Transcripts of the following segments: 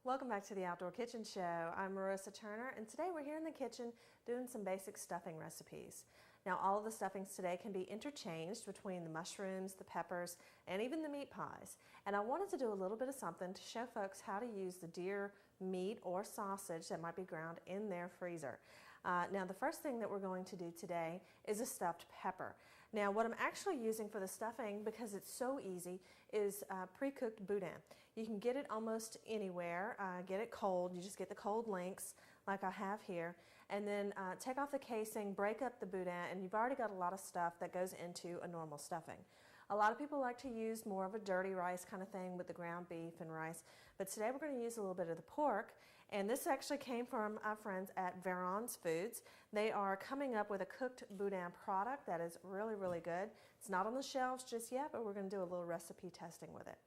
Welcome back to the Outdoor Kitchen Show. I'm Marissa Turner, and today we're here in the kitchen doing some basic stuffing recipes. Now, all of the stuffings today can be interchanged between the mushrooms, the peppers, and even the meat pies. And I wanted to do a little bit of something to show folks how to use the deer meat or sausage that might be ground in their freezer. Now, the first thing that we're going to do today is a stuffed pepper. Now, what I'm actually using for the stuffing, because it's so easy, is pre-cooked boudin. You can get it almost anywhere. Get it cold. You just get the cold links like I have here, and then take off the casing, break up the boudin, and you've already got a lot of stuff that goes into a normal stuffing. A lot of people like to use more of a dirty rice kind of thing with the ground beef and rice, but today we're going to use a little bit of the pork, and this actually came from our friends at Veron's Foods. They are coming up with a cooked boudin product that is really, really good. It's not on the shelves just yet, but we're going to do a little recipe testing with it.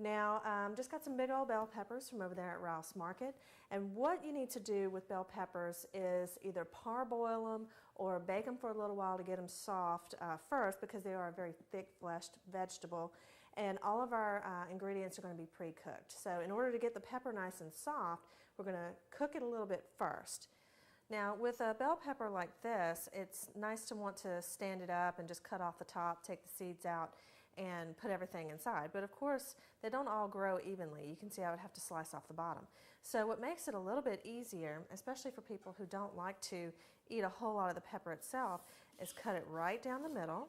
Now, just got some big old bell peppers from over there at Rouse Market, and what you need to do with bell peppers is either parboil them or bake them for a little while to get them soft first, because they are a very thick-fleshed vegetable, and all of our ingredients are going to be pre-cooked. So in order to get the pepper nice and soft, we're going to cook it a little bit first. Now, with a bell pepper like this, it's nice to want to stand it up and just cut off the top, take the seeds out, and put everything inside. But of course, they don't all grow evenly. You can see I would have to slice off the bottom. So what makes it a little bit easier, especially for people who don't like to eat a whole lot of the pepper itself, is cut it right down the middle.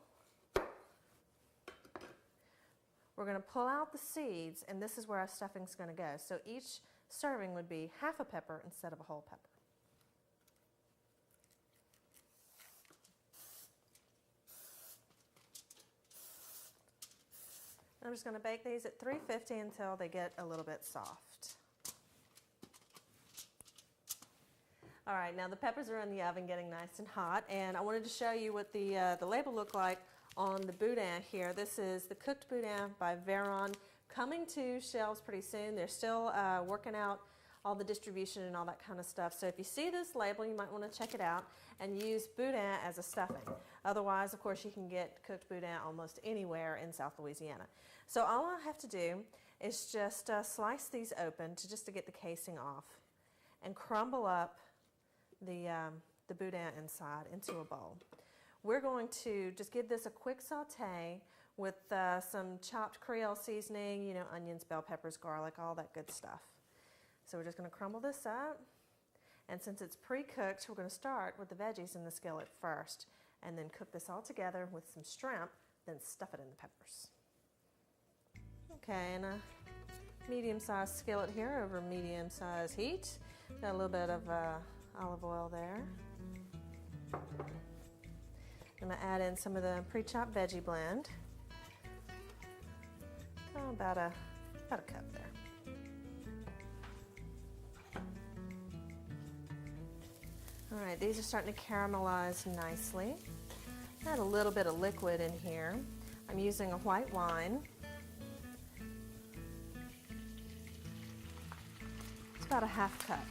We're going to pull out the seeds, and this is where our stuffing is going to go. So each serving would be half a pepper instead of a whole pepper. I'm just going to bake these at 350 until they get a little bit soft. All right, now the peppers are in the oven getting nice and hot, and I wanted to show you what the label looked like on the boudin here. This is the cooked boudin by Veron, coming to shelves pretty soon. They're still working out all the distribution and all that kind of stuff. So if you see this label, you might want to check it out and use boudin as a stuffing. Otherwise, of course, you can get cooked boudin almost anywhere in South Louisiana. So all I have to do is just slice these open just to get the casing off, and crumble up the boudin inside into a bowl. We're going to just give this a quick saute with some chopped Creole seasoning, you know, onions, bell peppers, garlic, all that good stuff. So we're just going to crumble this up, and since it's pre-cooked, we're going to start with the veggies in the skillet first, and then cook this all together with some shrimp, then stuff it in the peppers. Okay, and a medium-sized skillet here over medium-sized heat. Got a little bit of olive oil there. I'm going to add in some of the pre-chopped veggie blend. Oh, about a cup there. All right, these are starting to caramelize nicely. Add a little bit of liquid in here. I'm using a white wine. It's about a half cup.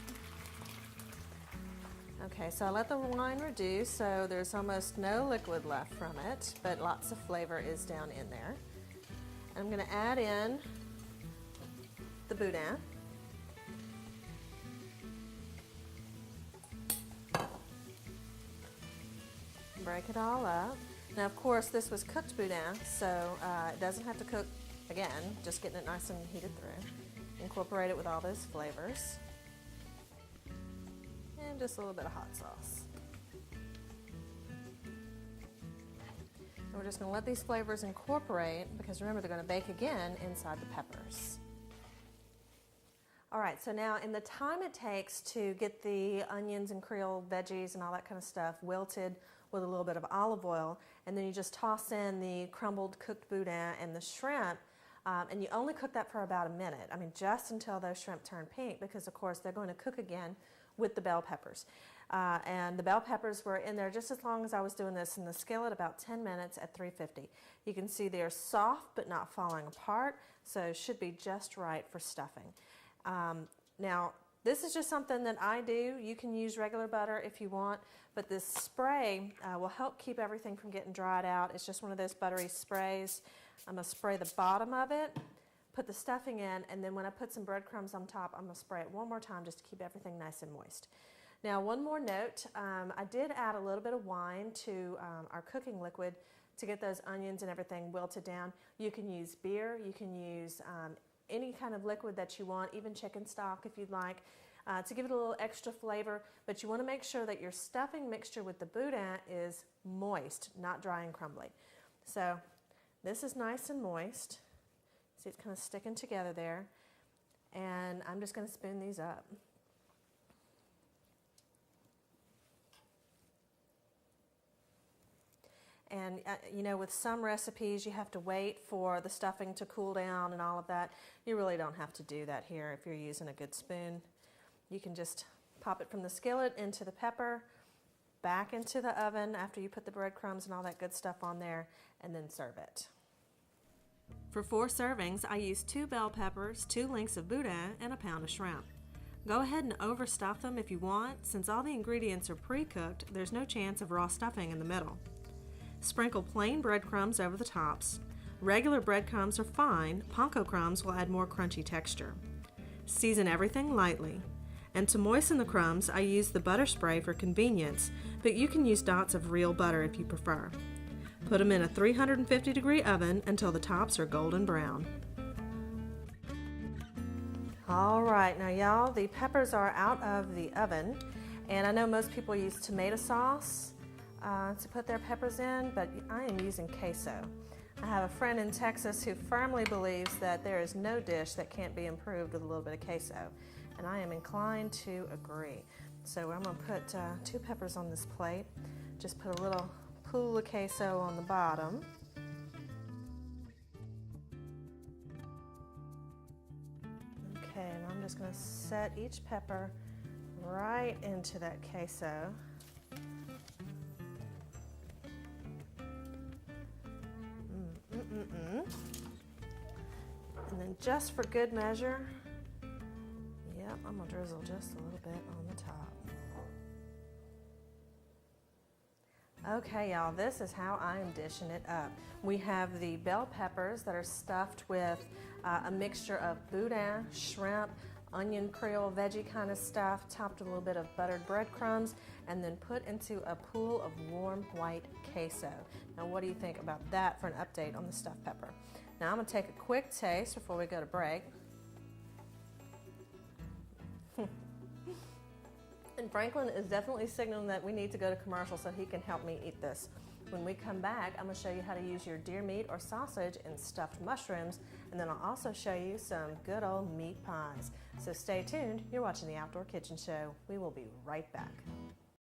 Okay, so I let the wine reduce, so there's almost no liquid left from it, but lots of flavor is down in there. I'm going to add in the boudin. Break it all up. Now, of course, this was cooked boudin, so it doesn't have to cook again, just getting it nice and heated through. Incorporate it with all those flavors. And just a little bit of hot sauce. And we're just going to let these flavors incorporate, because remember, they're going to bake again inside the peppers. All right, so now in the time it takes to get the onions and Creole veggies and all that kind of stuff wilted with a little bit of olive oil, and then you just toss in the crumbled cooked boudin and the shrimp, and you only cook that for about a minute. I mean, just until those shrimp turn pink, because of course they're going to cook again with the bell peppers. And the bell peppers were in there just as long as I was doing this in the skillet, about 10 minutes at 350. You can see they're soft but not falling apart, so should be just right for stuffing. Now, This is just something that I do. You can use regular butter if you want, but this spray will help keep everything from getting dried out. It's just one of those buttery sprays. I'm going to spray the bottom of it, put the stuffing in, and then when I put some breadcrumbs on top, I'm going to spray it one more time just to keep everything nice and moist. Now, one more note, I did add a little bit of wine to our cooking liquid to get those onions and everything wilted down. You can use beer, you can use any kind of liquid that you want, even chicken stock if you'd like, to give it a little extra flavor, but you want to make sure that your stuffing mixture with the boudin is moist, not dry and crumbly. So this is nice and moist. See, it's kind of sticking together there, and I'm just going to spoon these up. And you know, with some recipes you have to wait for the stuffing to cool down and all of that. You really don't have to do that here if you're using a good spoon. You can just pop it from the skillet into the pepper, back into the oven after you put the breadcrumbs and all that good stuff on there, and then serve it. For 4 servings, I use 2 bell peppers, 2 links of boudin, and a pound of shrimp. Go ahead and overstuff them if you want. Since all the ingredients are pre-cooked, there's no chance of raw stuffing in the middle. Sprinkle plain breadcrumbs over the tops. Regular breadcrumbs are fine. Panko crumbs will add more crunchy texture. Season everything lightly. And to moisten the crumbs, I use the butter spray for convenience, but you can use dots of real butter if you prefer. Put them in a 350-degree oven until the tops are golden brown. All right, now y'all, the peppers are out of the oven, and I know most people use tomato sauce to put their peppers in, but I am using queso. I have a friend in Texas who firmly believes that there is no dish that can't be improved with a little bit of queso, and I am inclined to agree. So I'm going to put 2 peppers on this plate. Just put a little pool of queso on the bottom. Okay, and I'm just going to set each pepper right into that queso. And then just for good measure, yep, I'm going to drizzle just a little bit on the top. Okay, y'all, this is how I'm dishing it up. We have the bell peppers that are stuffed with a mixture of boudin, shrimp, onion, Creole, veggie kind of stuff, topped with a little bit of buttered breadcrumbs, and then put into a pool of warm white queso. Now, what do you think about that for an update on the stuffed pepper? Now, I'm going to take a quick taste before we go to break. And Franklin is definitely signaling that we need to go to commercial so he can help me eat this. When we come back, I'm going to show you how to use your deer meat or sausage in stuffed mushrooms, and then I'll also show you some good old meat pies. So stay tuned. You're watching the Outdoor Kitchen Show. We will be right back.